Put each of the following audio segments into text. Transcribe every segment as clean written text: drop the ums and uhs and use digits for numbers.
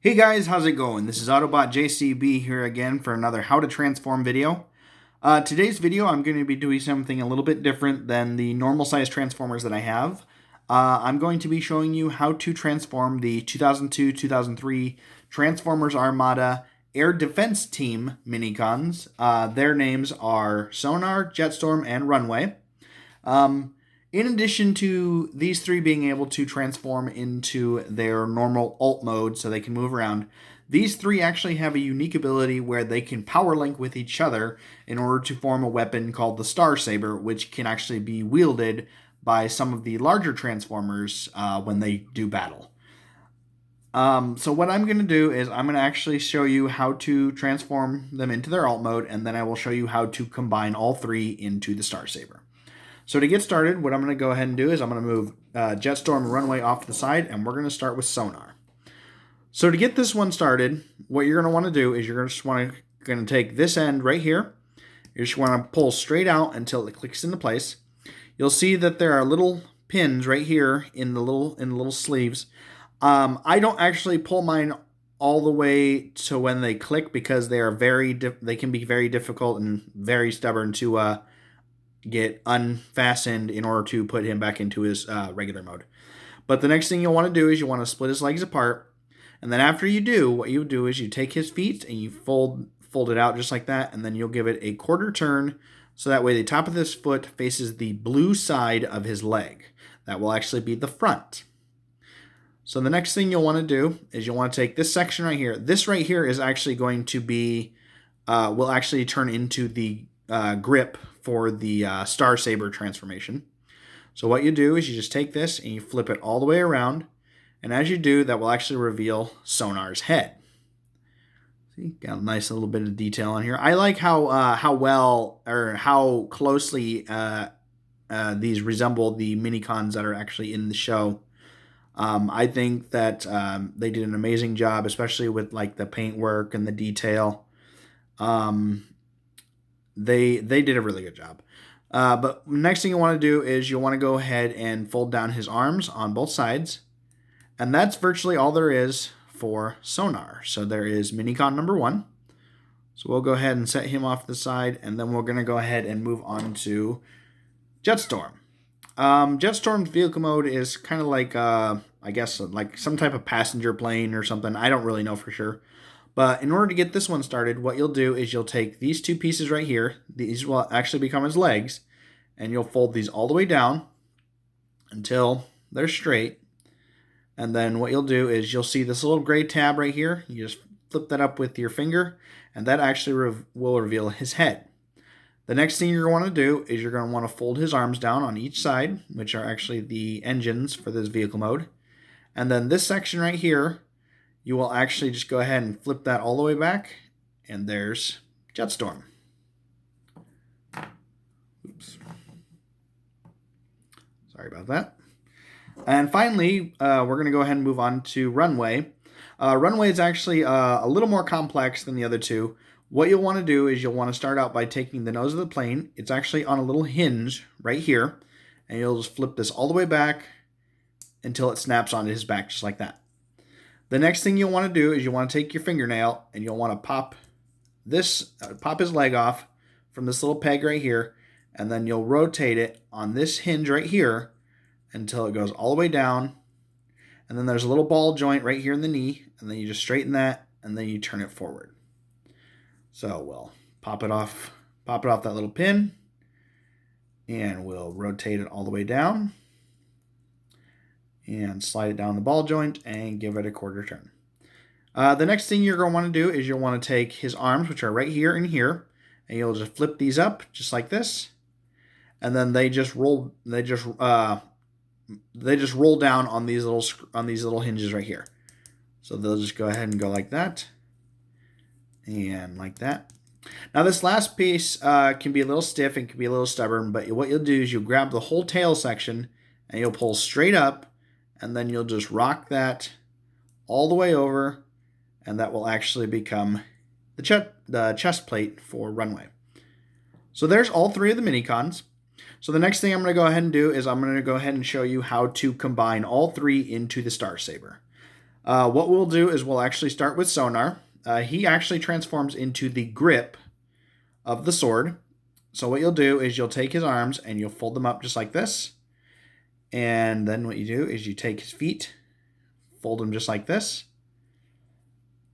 Hey guys, how's it going? This is Autobot JCB here again for another How to Transform video. Today's video I'm going to be doing something a little bit different than the normal size Transformers that I have. I'm going to be showing you how to transform the 2002-2003 Transformers Armada Air Defense Team Minicons. Their names are Sonar, Jetstorm, and Runway. In addition to these three being able to transform into their normal alt mode so they can move around, these three actually have a unique ability where they can power link with each other in order to form a weapon called the Star Saber, which can actually be wielded by some of the larger Transformers when they do battle. So what I'm going to do is I'm going to actually show you how to transform them into their alt mode, and then I will show you how to combine all three into the Star Saber. So to get started, what I'm going to go ahead and do is I'm going to move Jetstorm and Runway off to the side, and we're going to start with Sonar. So to get this one started, what you're going to want to do is you're just going to take this end right here. You just want to pull straight out until it clicks into place. You'll see that there are little pins right here in the little sleeves. I don't actually pull mine all the way to when they click because they can be very difficult and very stubborn to get unfastened in order to put him back into his regular mode. But the next thing you'll want to do is you want to split his legs apart, and then after you do, what you do is you take his feet and you fold it out just like that, and then you'll give it a quarter turn so that way the top of this foot faces the blue side of his leg. That will actually be the front. So the next thing you'll want to do is you'll want to take this section right here. This right here is actually going to be, will actually turn into the grip for the Star Saber transformation. So what you do is you just take this and you flip it all the way around, and as you do, that will actually reveal Sonar's head. See, got a nice little bit of detail on here. I like how well or how closely these resemble the Minicons that are actually in the show. I think that they did an amazing job, especially with like the paint work and the detail. They did a really good job. But next thing you want to do is you'll want to go ahead and fold down his arms on both sides. And that's virtually all there is for Sonar. So there is Minicon number 1. So we'll go ahead and set him off to the side, and then we're going to go ahead and move on to Jetstorm. Jetstorm's vehicle mode is kind of like, I guess, like some type of passenger plane or something. I don't really know for sure. But in order to get this one started, what you'll do is you'll take these two pieces right here. These will actually become his legs. And you'll fold these all the way down until they're straight. And then what you'll do is you'll see this little gray tab right here. You just flip that up with your finger, and that actually will reveal his head. The next thing you're going to do is you're going to want to fold his arms down on each side, which are actually the engines for this vehicle mode. And then this section right here, you will actually just go ahead and flip that all the way back, and there's Jetstorm. Oops. Sorry about that. And finally, we're going to go ahead and move on to Runway. Runway is actually a little more complex than the other two. What you'll want to do is you'll want to start out by taking the nose of the plane. It's actually on a little hinge right here, and you'll just flip this all the way back until it snaps onto his back just like that. The next thing you'll want to do is you want to take your fingernail and you'll want to pop his leg off from this little peg right here, and then you'll rotate it on this hinge right here until it goes all the way down. And then there's a little ball joint right here in the knee, and then you just straighten that, and then you turn it forward. So we'll pop it off that little pin, and we'll rotate it all the way down and slide it down the ball joint and give it a quarter turn. The next thing you're going to want to do is you'll want to take his arms, which are right here and here, and you'll just flip these up just like this, and then they just roll down on these little hinges right here. So they'll just go ahead and go like that and like that. Now this last piece can be a little stiff and can be a little stubborn, but what you'll do is you'll grab the whole tail section and you'll pull straight up, and then you'll just rock that all the way over, and that will actually become the chest plate for Runway. So there's all three of the Minicons. So the next thing I'm going to go ahead and do is I'm going to go ahead and show you how to combine all three into the Star Saber. What we'll do is we'll actually start with Sonar. He actually transforms into the grip of the sword. So what you'll do is you'll take his arms and you'll fold them up just like this. And then what you do is you take his feet, fold them just like this.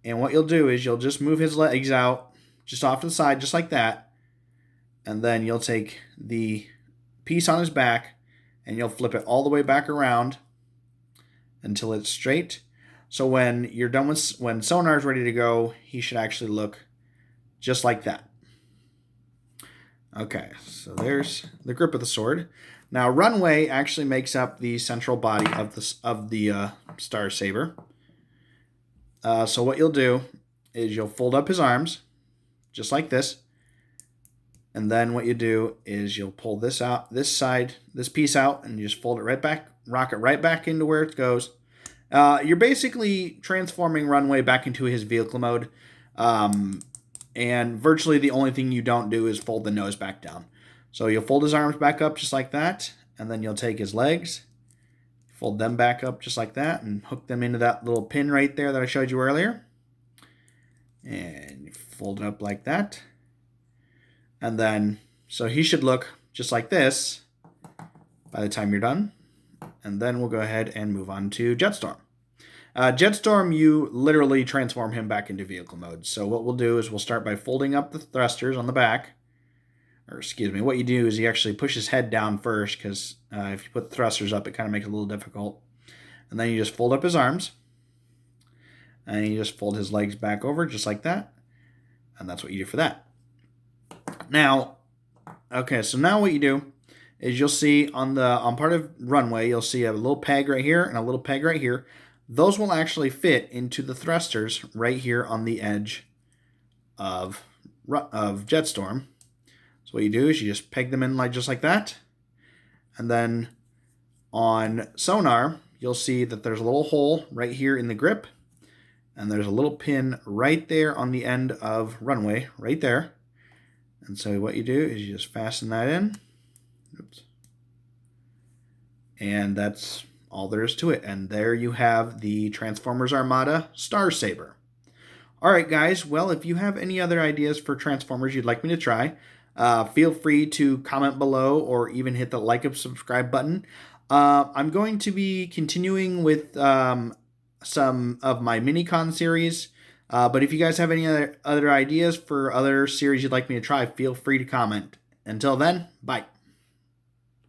And what you'll do is you'll just move his legs out just off to the side, just like that. And then you'll take the piece on his back and you'll flip it all the way back around until it's straight. So when you're done with, when Sonar's ready to go, he should actually look just like that. Okay, so there's the grip of the sword. Now, Runway actually makes up the central body of the Star Saber. So what you'll do is you'll fold up his arms, just like this. And then what you do is you'll pull this out, this piece out, and you just fold it right back, rock it right back into where it goes. You're basically transforming Runway back into his vehicle mode. And virtually the only thing you don't do is fold the nose back down. So you'll fold his arms back up just like that, and then you'll take his legs, fold them back up just like that, and hook them into that little pin right there that I showed you earlier. And you fold it up like that. And then, so he should look just like this by the time you're done. And then we'll go ahead and move on to Jetstorm. Jetstorm, you literally transform him back into vehicle mode. So what we'll do is we'll start by folding up the thrusters on the back. Or excuse me, what you do is you actually push his head down first, because if you put the thrusters up, it kind of makes it a little difficult. And then you just fold up his arms. And you just fold his legs back over just like that. And that's what you do for that. Now, okay, so now what you do is you'll see on part of Runway, you'll see a little peg right here and a little peg right here. Those will actually fit into the thrusters right here on the edge of Jetstorm. So what you do is you just peg them in just like that. And then on Sonar, you'll see that there's a little hole right here in the grip. And there's a little pin right there on the end of Runway, right there. And so what you do is you just fasten that in. Oops. And that's all there is to it. And there you have the Transformers Armada Star Saber. All right, guys. Well, if you have any other ideas for Transformers you'd like me to try, feel free to comment below or even hit the like and subscribe button. I'm going to be continuing with some of my Minicon series. But if you guys have any other ideas for other series you'd like me to try, feel free to comment. Until then, bye.